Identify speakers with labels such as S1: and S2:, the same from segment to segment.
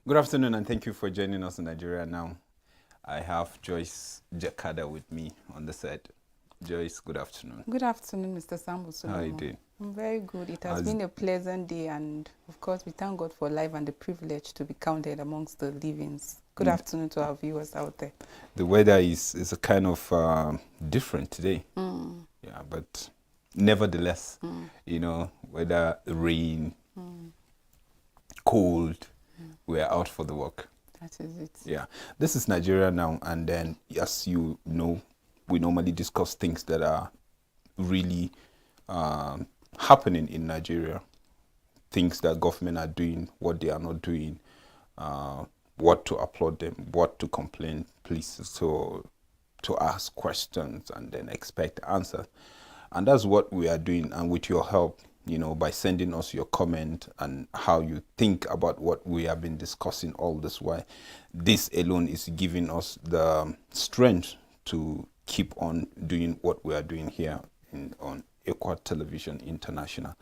S1: Good afternoon, and thank you for joining us in Nigeria Now. I have Joyce Jakada with me on the set. Joyce, good afternoon.
S2: Good afternoon, Mr. Sambu
S1: How are you
S2: Solomon.
S1: doing?
S2: I'm very good. It has
S1: As
S2: been a pleasant day, and of course, we thank God for life and the privilege to be counted amongst the livings. Good afternoon to our viewers out there.
S1: the weather is a kind of different today. Yeah, but nevertheless, whether rain, cold, we're out for the work.
S2: That is it.
S1: Yeah, this is Nigeria Now, and then as you know, we normally discuss things that are really happening in Nigeria, things that government are doing, what they are not doing, what to applaud them, what to complain, please, so to ask questions and then expect answers. And that's what we are doing. And with your help, by sending us your comment and how you think about what we have been discussing all this while, this alone is giving us the strength to keep on doing what we are doing here on Equa Television International.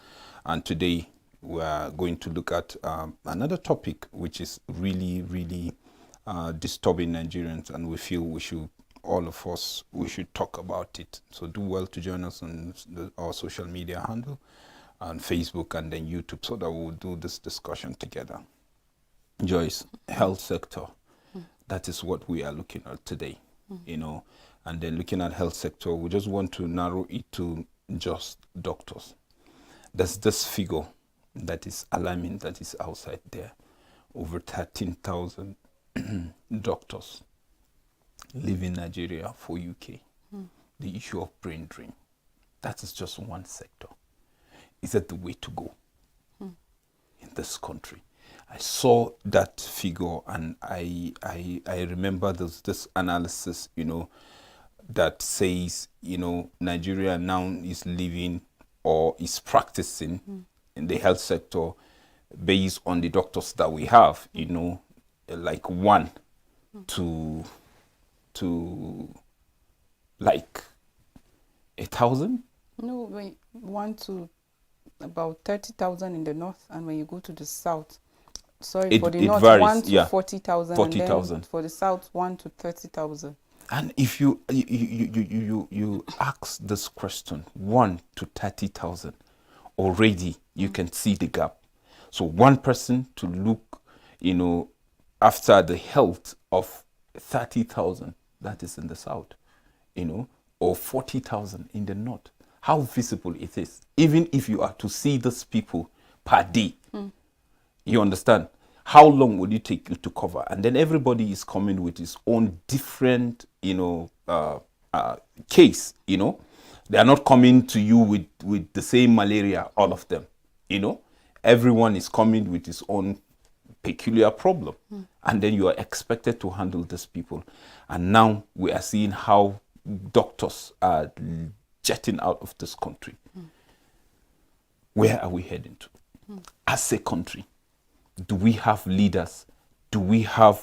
S1: And today we are going to look at another topic which is really, really disturbing Nigerians, and we feel all of us, we should talk about it. So do well to join us on our social media handle on Facebook and then YouTube, so that we'll do this discussion together. Joyce, health sector, that is what we are looking at today, and then looking at health sector, we just want to narrow it to just doctors. There's this figure that is alarming, that is outside there. Over 13,000 doctors live in Nigeria for UK. The issue of brain drain, that is just one sector. Is that the way to go in this country? I saw that figure, and I remember this analysis, that says, Nigeria now is living or is practicing in the health sector based on the doctors that we have, like 1 to like 1,000.
S2: No, we want to about 30,000 in the north, and when you go to the south, for the north,
S1: varies,
S2: 1 to 40,000,
S1: 40,000.
S2: and then for the south, 1 to 30,000.
S1: And if you ask this question, 1 to 30,000, already you can see the gap. So one person to look, after the health of 30,000, that is in the south, or 40,000 in the north. How visible it is, even if you are to see these people per day. You understand? How long will it take you to cover? And then everybody is coming with his own different, case. They are not coming to you with the same malaria, all of them. Everyone is coming with his own peculiar problem. And then you are expected to handle these people. And now we are seeing how doctors are jetting out of this country. Where are we heading to? As a country, do we have leaders? Do we have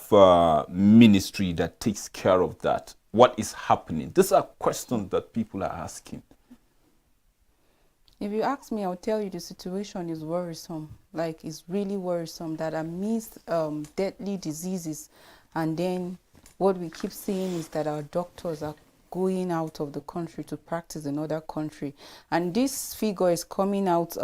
S1: ministry that takes care of that? What is happening? These are questions that people are asking.
S2: If you ask me, I'll tell you the situation is worrisome. Like, it's really worrisome that amidst deadly diseases, and then what we keep seeing is that our doctors are going out of the country to practice in another country. And this figure is coming out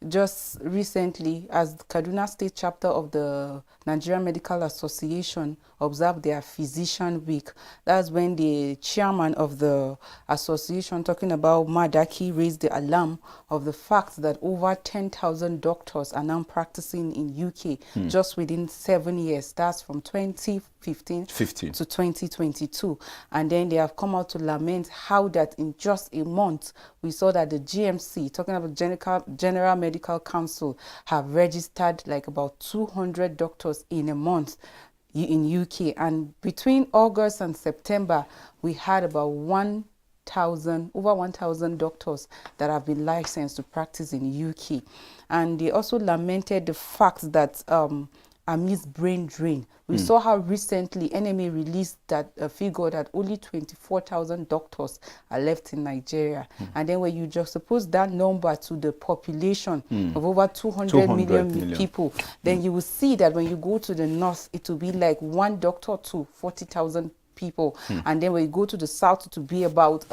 S2: just recently, as the Kaduna State chapter of the Nigerian Medical Association observed their Physician Week. That's when the chairman of the association, talking about Madaki, raised the alarm of the fact that over 10,000 doctors are now practicing in UK just within 7 years. That's from 2015 to 2022. And then they have come out to lament how that in just a month, we saw that the GMC, talking about General Medical Council, have registered like about 200 doctors in a month in UK. And between August and September, we had about over 1,000 doctors that have been licensed to practice in UK. And they also lamented the fact that amidst brain drain. We saw how recently NMA released that figure that only 24,000 doctors are left in Nigeria. And then when you just suppose that number to the population of over 200 million people, then you will see that when you go to the north, it will be like one doctor to 40,000 people. And then when you go to the south, to be about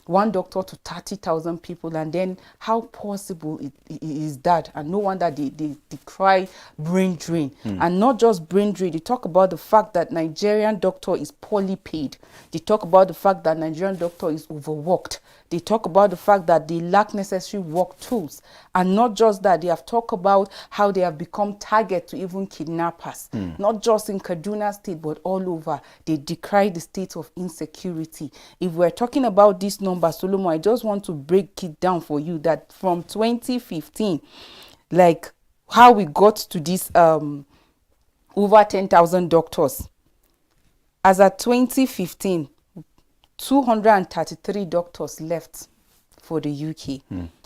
S2: one doctor to 30,000 people. And then how possible is that? And no wonder they cry brain drain. And not just brain drain, they talk about the fact that Nigerian doctor is poorly paid. They talk about the fact that Nigerian doctor is overworked. They talk about the fact that they lack necessary work tools. And not just that, they have talked about how they have become target to even kidnappers. Not just in Kaduna State, but all over. They decry the state of insecurity. If we're talking about this number, Solomon, I just want to break it down for you that from 2015, like how we got to this over 10,000 doctors. As at 2015, 233 doctors left for the UK.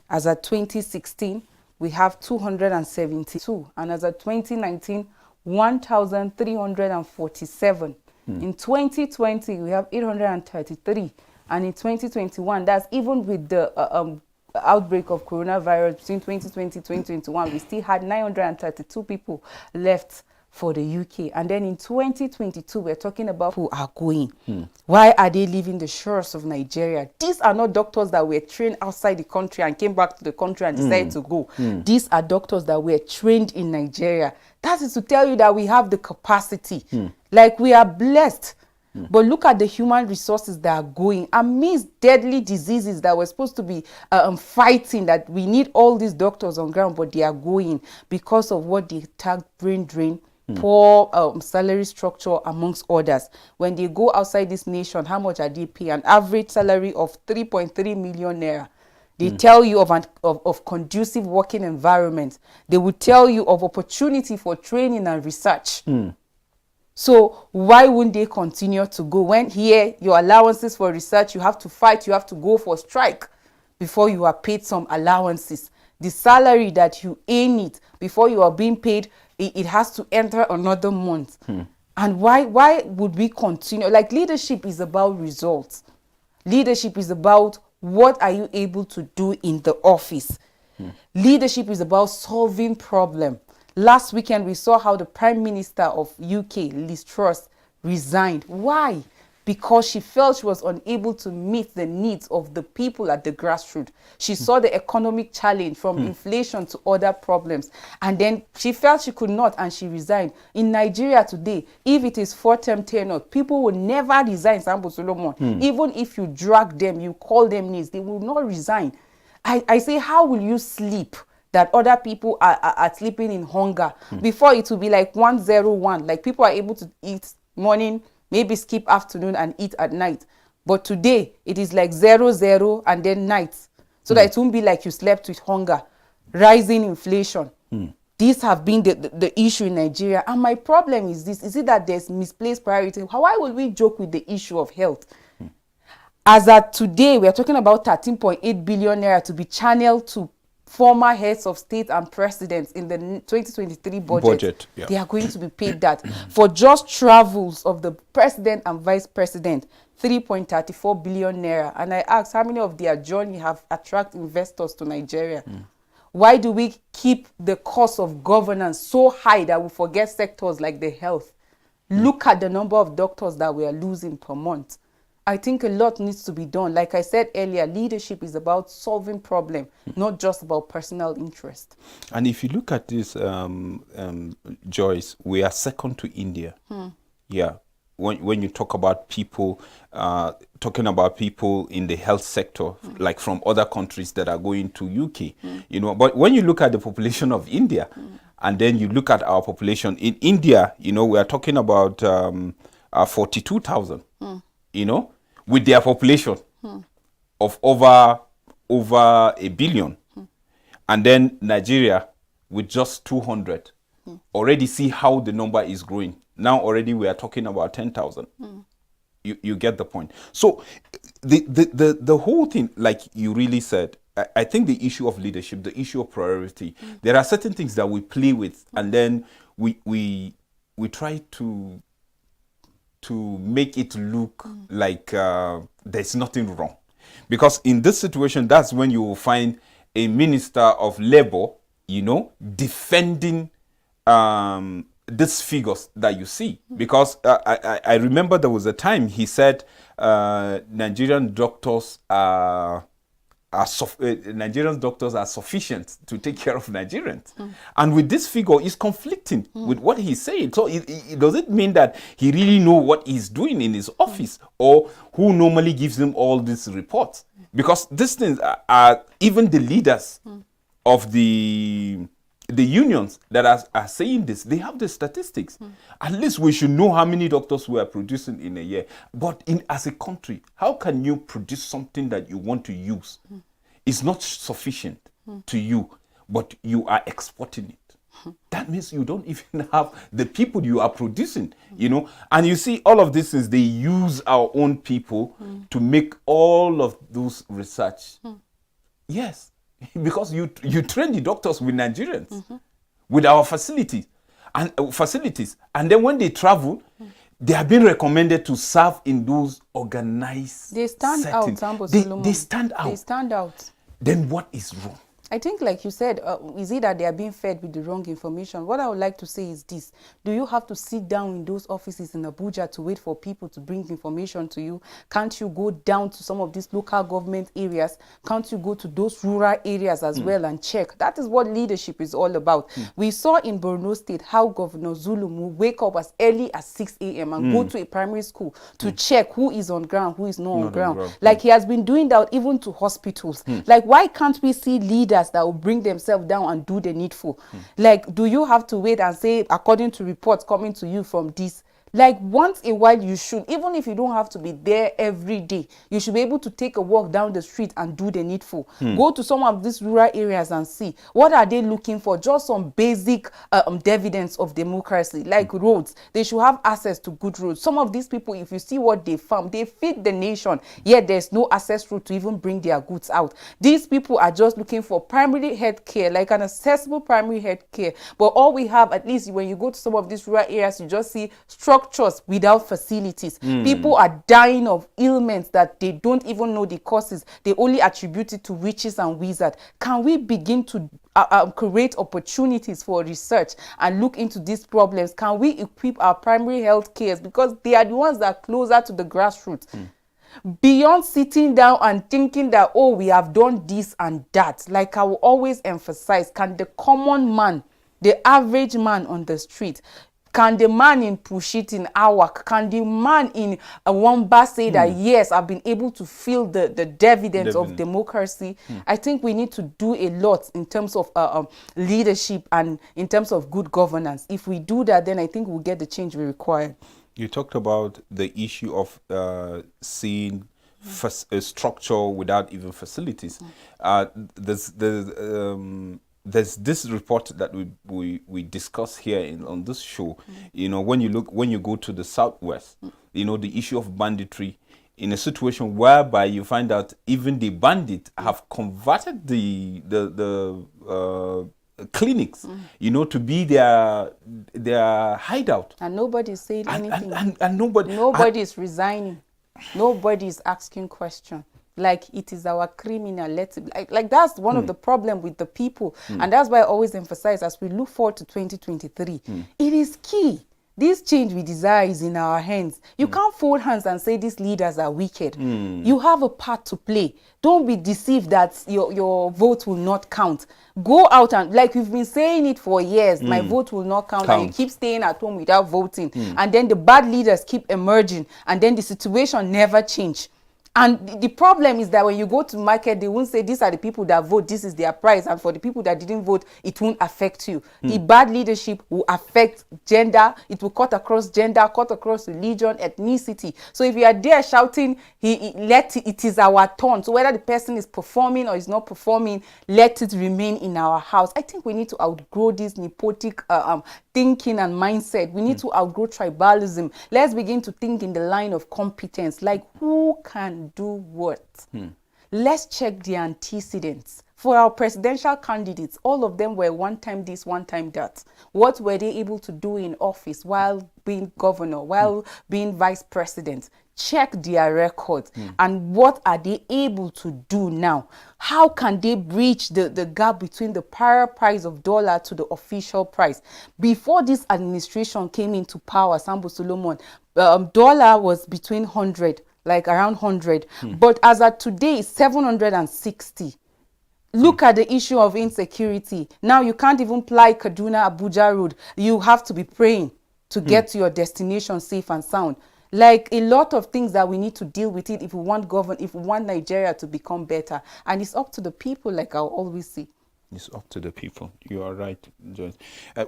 S2: As at 2016, we have 272. And as at 2019, 1,347. In 2020, we have 833. And in 2021, that's even with the outbreak of coronavirus between 2020 and 2021, we still had 932 people left for the UK. And then in 2022, we're talking about who are going. Why are they leaving the shores of Nigeria? These are not doctors that were trained outside the country and came back to the country and decided to go. These are doctors that were trained in Nigeria. That is to tell you that we have the capacity. Like, we are blessed. But look at the human resources that are going amidst deadly diseases that we're supposed to be fighting, that we need all these doctors on ground, but they are going because of what they tag brain drain, poor salary structure, amongst others. When they go outside this nation, how much are they paying? An average salary of 3.3 million naira. They tell you of conducive working environment. They will tell you of opportunity for training and research. So why wouldn't they continue to go? When here, your allowances for research, you have to fight, you have to go for strike before you are paid some allowances. The salary that you earn it before you are being paid, it has to enter another month. And why would we continue? Like, leadership is about results. Leadership is about what are you able to do in the office. Leadership is about solving problems. Last weekend, we saw how the Prime Minister of UK, Liz Truss, resigned. Why? Because she felt she was unable to meet the needs of the people at the grassroots. She saw the economic challenge from inflation to other problems. And then she felt she could not, and she resigned. In Nigeria today, if it is 4-term tenure, people will never resign, Sambo Solomon. Even if you drag them, you call them names, they will not resign. I say, how will you sleep that other people are sleeping in hunger? Before, it will be like 101, like people are able to eat morning, maybe skip afternoon and eat at night. But today, it is like 00 and then night. So that it won't be like you slept with hunger. Rising inflation. These have been the issue in Nigeria. And my problem is this. Is it that there's misplaced priority? Why will we joke with the issue of health? As at today, we are talking about 13.8 billion naira to be channeled to former heads of state and presidents in the 2023 budget. They are going to be paid that. For just travels of the president and vice president, 3.34 billion naira. And I asked, how many of their journey have attracted investors to Nigeria? Why do we keep the cost of governance so high that we forget sectors like the health? Look at the number of doctors that we are losing per month. I think a lot needs to be done. Like I said earlier, leadership is about solving problems, not just about personal interest.
S1: And if you look at this, Joyce, we are second to India. Yeah. When you talk about people, talking about people in the health sector, like from other countries that are going to UK, you know, but when you look at the population of India, and then you look at our population in India, you know, we are talking about 42,000, you know, with their population of over a billion. And then Nigeria with just 200. Already see how the number is growing. Now already we are talking about 10,000. You get the point. So the whole thing, like you really said, I think the issue of leadership, the issue of priority, there are certain things that we play with, and then we try to make it look like there's nothing wrong, because in this situation, that's when you will find a minister of labor, defending these figures that you see. Because I remember there was a time he said Nigerian doctors are Nigerian doctors are sufficient to take care of Nigerians. And with this figure, it's conflicting with what he's saying. So does it mean that he really know what he's doing in his office, or who normally gives him all these reports? Because these things are even the leaders of the unions that are saying this, they have the statistics. At least we should know how many doctors we are producing in a year. But as a country, how can you produce something that you want to use? It's not sufficient to you, but you are exporting it. That means you don't even have the people you are producing, And you see, all of this is they use our own people to make all of those research. Yes. Because you train the doctors with Nigerians, with our facilities, and then when they travel, they are being recommended to serve in those organized
S2: They stand
S1: settings.
S2: out,
S1: They stand out.
S2: They stand out.
S1: Then what is wrong?
S2: I think, like you said, is it that they are being fed with the wrong information? What I would like to say is this. Do you have to sit down in those offices in Abuja to wait for people to bring information to you? Can't you go down to some of these local government areas? Can't you go to those rural areas as well and check? That is what leadership is all about. We saw in Borno State how Governor Zulum will wake up as early as 6 a.m. and go to a primary school to check who is on ground, who is not on ground. Like he has been doing that even to hospitals. Like, why can't we see leaders that will bring themselves down and do the needful? Like, do you have to wait and say, according to reports coming to you from this? Like, once in a while you should, even if you don't have to be there every day, you should be able to take a walk down the street and do the needful. Go to some of these rural areas and see what are they looking for. Just some basic dividends of democracy, like roads. They should have access to good roads. Some of these people, if you see what they farm, they feed the nation, yet there's no access route to even bring their goods out. These people are just looking for primary health care, like an accessible primary health care. But all we have, at least when you go to some of these rural areas, you just see structures without facilities. People are dying of ailments that they don't even know the causes. They only attribute it to witches and wizards. Can we begin to create opportunities for research and look into these problems? Can we equip our primary health cares, because they are the ones that are closer to the grassroots? Beyond sitting down and thinking that, oh, we have done this and that, like I will always emphasize, can the common man, the average man on the street, can the man in Pushit, in Awak, can the man in Wamba say that, yes, I've been able to feel the dividends of democracy? I think we need to do a lot in terms of leadership and in terms of good governance. If we do that, then I think we'll get the change we require.
S1: You talked about the issue of seeing a structure without even facilities. There's this report that we discuss here on this show. When you go to the southwest, the issue of banditry, in a situation whereby you find out even the bandits have converted the clinics, to be their hideout.
S2: And nobody's saying anything.
S1: And
S2: nobody's resigning. Nobody's asking questions. Like, it is our criminal. Like that's one of the problem with the people. And that's why I always emphasize, as we look forward to 2023, it is key. This change we desire is in our hands. You can't fold hands and say these leaders are wicked. You have a part to play. Don't be deceived that your vote will not count. Go out and, like we've been saying it for years, my vote will not count. And you keep staying at home without voting. And then the bad leaders keep emerging. And then the situation never change. And the problem is that when you go to market, they won't say these are the people that vote, this is their price. And for the people that didn't vote, it won't affect you. The bad leadership will affect gender. It will cut across gender, cut across religion, ethnicity. So if you are there shouting, it is our turn. So whether the person is performing or is not performing, let it remain in our house. I think we need to outgrow this nepotic thinking and mindset. We need to outgrow tribalism. Let's begin to think in the line of competence, like who can do what. Let's check the antecedents. For our presidential candidates, all of them were one time this, one time that. What were they able to do in office while being governor, while being vice president? Check their records and what are they able to do now? How can they bridge the gap between the prior price of dollar to the official price? Before this administration came into power, Sambo Solomon, dollar was between 100, like around 100. But as of today, it's 760. Look at the issue of insecurity. Now you can't even fly Kaduna Abuja road. You have to be praying to get to your destination safe and sound. Like a lot of things that we need to deal with it if we want Nigeria to become better. And it's up to the people, like I always say.
S1: It's up to the people. You are right, Joyce.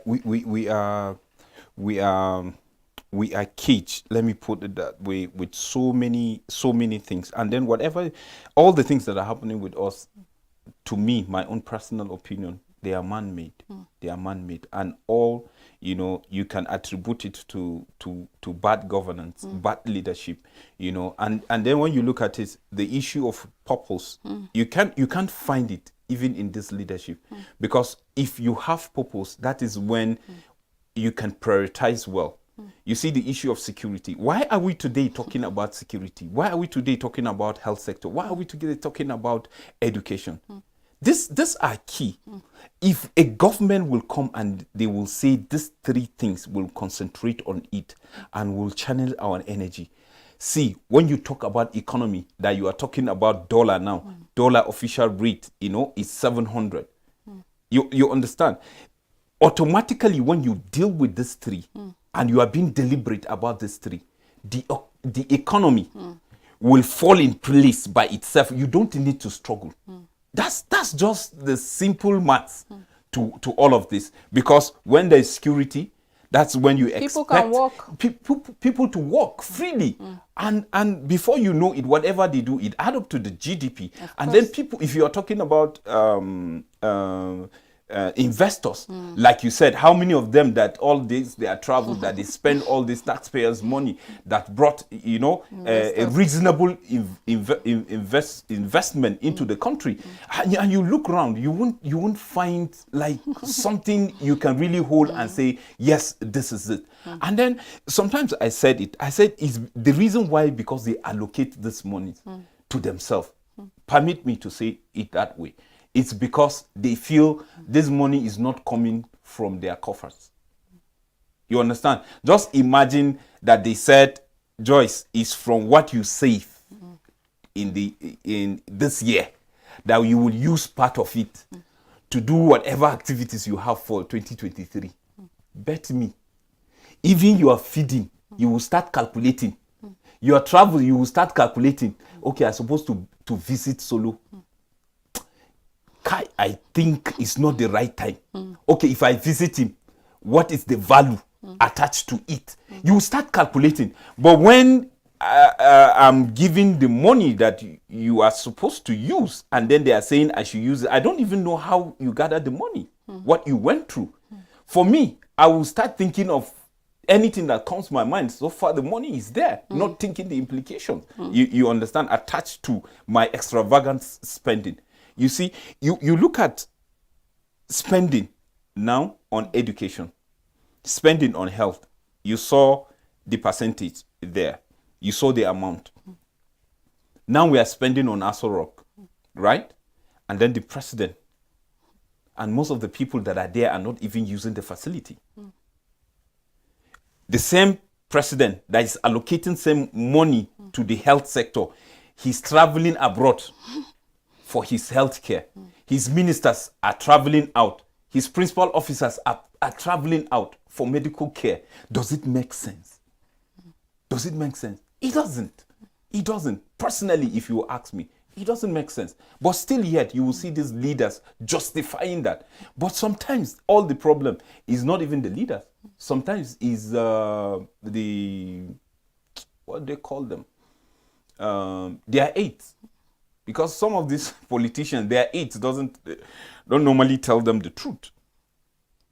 S1: We are caged. Let me put it that way, with so many things, and then all the things that are happening with us. To me, my own personal opinion, they are man-made. They are man-made, and all, you can attribute it to bad governance, bad leadership, and then when you look at it, the issue of purpose, you can't find it even in this leadership, because if you have purpose, that is when you can prioritize well. You see the issue of security. Why are we today talking about security? Why are we today talking about health sector? Why are we today talking about education? This are key. If a government will come and they will say these three things, will concentrate on it and will channel our energy. See, when you talk about economy, that you are talking about dollar now, dollar official rate, is 700. You understand? Automatically, when you deal with these three, and you are being deliberate about these three, the economy will fall in place by itself. You don't need to struggle. That's just the simple maths to all of this. Because when there is security, that's when you expect people to walk freely. And before you know it, whatever they do, it add up to the GDP. And then people, if you are talking about investors, like you said, how many of them that all this they are traveled, that they spend all this taxpayers' money that brought a reasonable investment into the country, and you look around, you won't find like something you can really hold and say, yes, this is it. And then sometimes I said is the reason why, because they allocate this money to themselves. Permit me to say it that way. It's because they feel this money is not coming from their coffers. You understand? Just imagine that they said, Joyce, is from what you save in this year, that you will use part of it to do whatever activities you have for 2023. Bet me, even your feeding, you will start calculating. Your travel, you will start calculating. Okay, I'm supposed to visit Solo. I think it's not the right time. Okay, if I visit him, what is the value attached to it? You will start calculating. But when I'm giving the money that you are supposed to use, and then they are saying I should use it, I don't even know how you gathered the money, what you went through. For me, I will start thinking of anything that comes to my mind. So far, the money is there, not thinking the implications. You understand, attached to my extravagant spending. You see, you look at spending now on education, spending on health. You saw the percentage there. You saw the amount. Now we are spending on Aso Rock, right? And then the president and most of the people that are there are not even using the facility. The same president that is allocating some money to the health sector, he's traveling abroad for his health care. His ministers are traveling out. His principal officers are traveling out for medical care. Does it make sense? Does it make sense? It doesn't. It doesn't. Personally, if you ask me, it doesn't make sense. But still yet, you will see these leaders justifying that. But sometimes all the problem is not even the leaders. Sometimes is what they call them? Their aides. Because some of these politicians, their aides don't normally tell them the truth.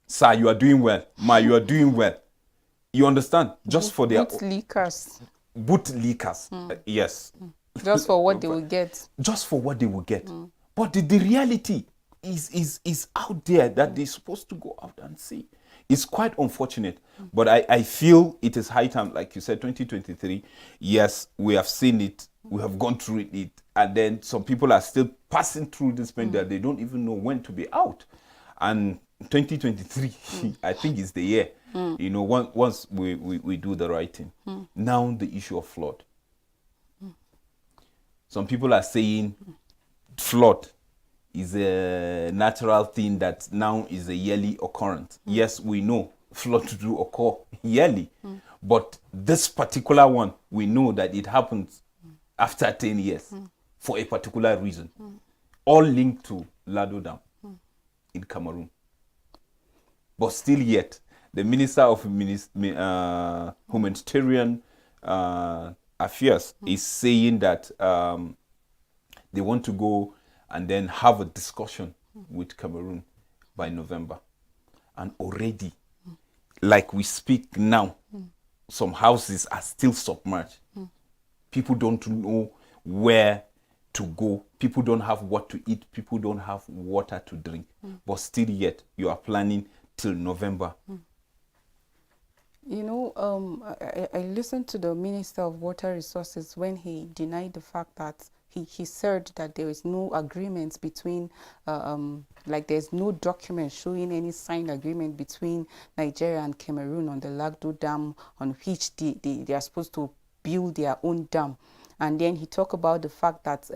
S1: Sir, you are doing well. Ma, you are doing well. You understand? Just for their
S2: boot leakers.
S1: Boot leakers. Yes.
S2: Just for what they will get.
S1: Just for what they will get. But the reality is out there that they're supposed to go out and see. It's quite unfortunate, but I feel it is high time, like you said, 2023. Yes, we have seen it, we have gone through it, and then some people are still passing through this pain that they don't even know when to be out. And 2023, I think, is the year. You know, once we do the right thing. Now the issue of flood. Some people are saying flood is a natural thing that now is a yearly occurrence. Yes, we know flood do occur yearly, but this particular one, we know that it happens after 10 years for a particular reason, all linked to Lado Dam in Cameroon. But still yet, the Minister of Humanitarian Affairs is saying that they want to go and then have a discussion with Cameroon by November. And already, like we speak now, some houses are still submerged. People don't know where to go. People don't have what to eat. People don't have water to drink. But still yet, you are planning till November.
S2: You know, I listened to the Minister of Water Resources when he denied the fact that he said that there is no agreement between, like there's no document showing any signed agreement between Nigeria and Cameroon on the Lagdo Dam, on which they are supposed to build their own dam. And then he talked about the fact that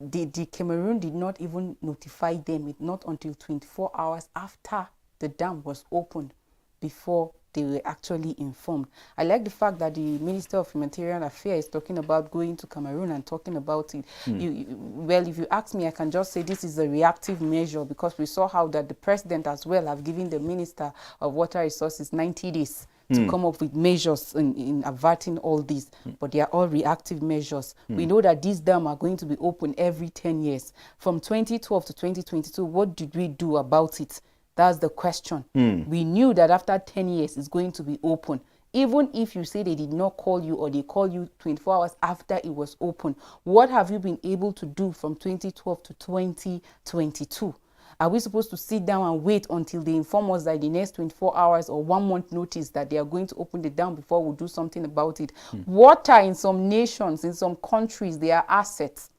S2: the Cameroon did not even notify them, not until 24 hours after the dam was opened, before they were actually informed. I like the fact that the Minister of Humanitarian Affairs is talking about going to Cameroon and talking about it. Well, if you ask me, I can just say this is a reactive measure, because we saw how that the president as well have given the Minister of Water Resources 90 days to come up with measures in averting all this, but they are all reactive measures. We know that these dams are going to be open every 10 years. From 2012 to 2022, what did we do about it? That's the question. We knew that after 10 years it's going to be open. Even if you say they did not call you, or they call you 24 hours after it was open, what have you been able to do from 2012 to 2022? Are we supposed to sit down and wait until they inform us that the next 24 hours or 1 month notice that they are going to open the dam before we do something about it? Water in some nations, in some countries, they are assets.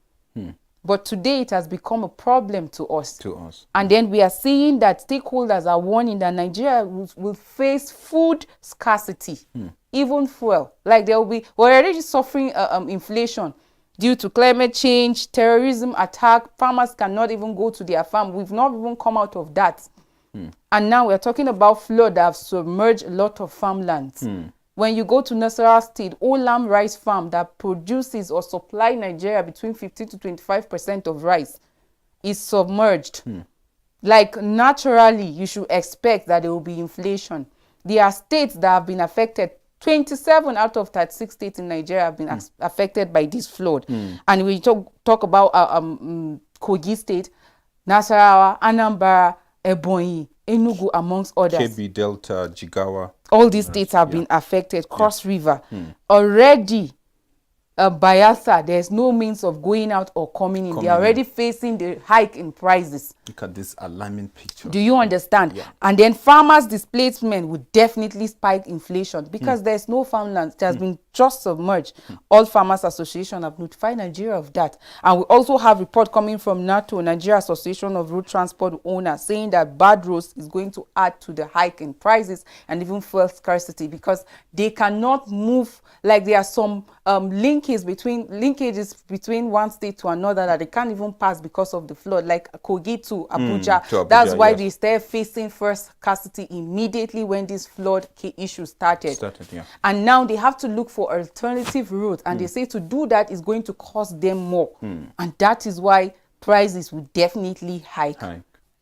S2: But today it has become a problem to us. And then we are seeing that stakeholders are warning that Nigeria will face food scarcity, even fuel. Like we're already suffering inflation due to climate change, terrorism attack. Farmers cannot even go to their farm. We've not even come out of that. And now we're talking about flood that have submerged a lot of farmlands. When you go to Nasarawa State, Olam rice farm that produces or supply Nigeria between 15 to 25% of rice is submerged. Like naturally, you should expect that there will be inflation. There are states that have been affected. 27 out of 36 states in Nigeria have been affected by this flood. And we talk about Kogi State, Nasarawa, Anambra, Ebonyi, Enugu, amongst others.
S1: Kebbi, Delta, Jigawa.
S2: All these states have been affected. Cross River. Already, Bayelsa, there's no means of going out or coming in. They're already facing the hike in prices.
S1: Look at this alarming picture.
S2: Do you understand? And then farmers' displacement would definitely spike inflation, because there's no farmland. It has been just submerged. All Farmers Association have notified Nigeria of that. And we also have report coming from NATO, Nigeria Association of Road Transport Owners, saying that bad roads is going to add to the hike in prices and even fuel scarcity, because they cannot move. Like there are some linkages between one state to another that they can't even pass because of the flood, like Kogi to Abuja. That's why they started facing first scarcity immediately when this flood issue started. And now they have to look for alternative routes, and they say to do that is going to cost them more. And that is why prices will definitely hike.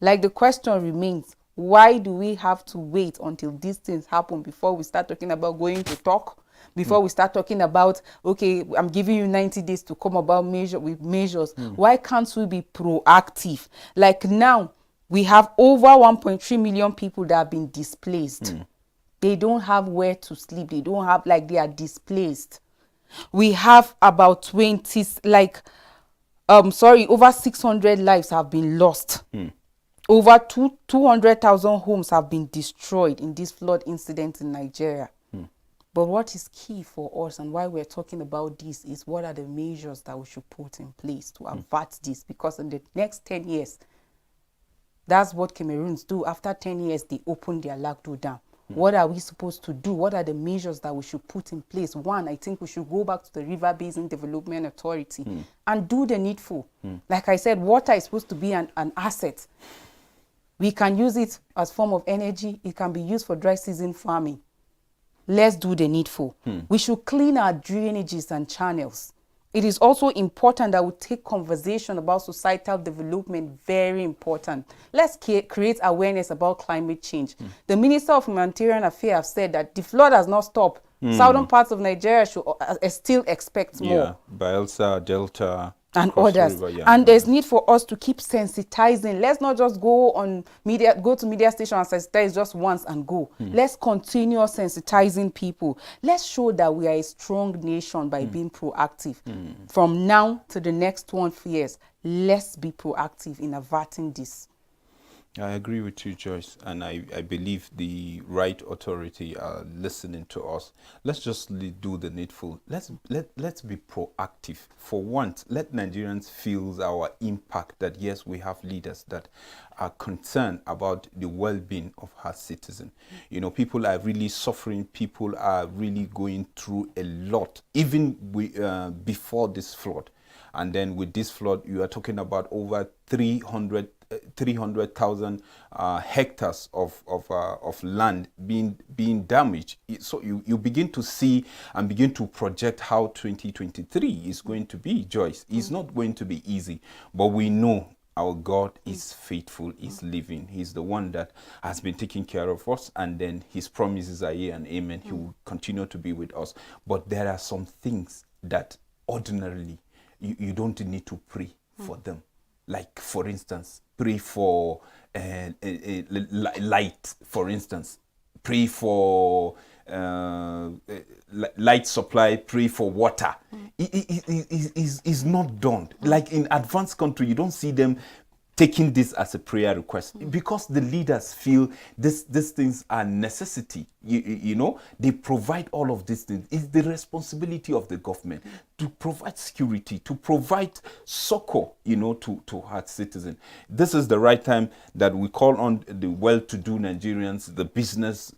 S2: Like the question remains, why do we have to wait until these things happen before we start talking about going to talk? Before we start talking about, okay, I'm giving you 90 days to come about measures. Why can't we be proactive? Like now, we have over 1.3 million people that have been displaced. They don't have where to sleep. They don't have, like, they are displaced. We have about 20, like, over 600 lives have been lost. Over 200,000 homes have been destroyed in this flood incident in Nigeria. But what is key for us and why we're talking about this is what are the measures that we should put in place to avert this? Because in the next 10 years, that's what Cameroons do. After 10 years, they open their Lagdo Dam. What are we supposed to do? What are the measures that we should put in place? One, I think we should go back to the River Basin Development Authority and do the needful. Like I said, water is supposed to be an asset. We can use it as form of energy. It can be used for dry season farming. Let's do the needful. We should clean our drainages and channels. It is also important that we take conversation about societal development, very important. Let's create awareness about climate change. The Minister of Humanitarian Affairs have said that the flood has not stopped. Southern parts of Nigeria should still expect more.
S1: Yeah, Bayelsa, Delta,
S2: and
S1: Cross
S2: others.
S1: River, yeah.
S2: And there's need for us to keep sensitizing. Let's not just go to media station and sensitize just once and go. Let's continue sensitizing people. Let's show that we are a strong nation by being proactive. From now to the next 12 years, let's be proactive in averting this.
S1: I agree with you, Joyce, and I believe the right authority are listening to us. Let's just do the needful. Let's be proactive. For once, let Nigerians feel our impact that yes, we have leaders that are concerned about the well-being of our citizens. You know, people are really suffering. People are really going through a lot, even before this flood. And then with this flood, you are talking about over 300,000 hectares of land being damaged. So you begin to see and begin to project how 2023 is going to be, Joyce. It's not going to be easy, but we know our God is faithful, is living. He's the one that has been taking care of us, and then his promises are yea and amen. He will continue to be with us. But there are some things that ordinarily you don't need to pray for them. Like, for instance, pray for light, for instance. Pray for light supply, pray for water. It is not done. Like in advanced country, you don't see them taking this as a prayer request because the leaders feel these things are necessity. You know, they provide all of these things. It's the responsibility of the government to provide security, to provide succor, you know, to our citizens. This is the right time that we call on the well-to-do Nigerians, the business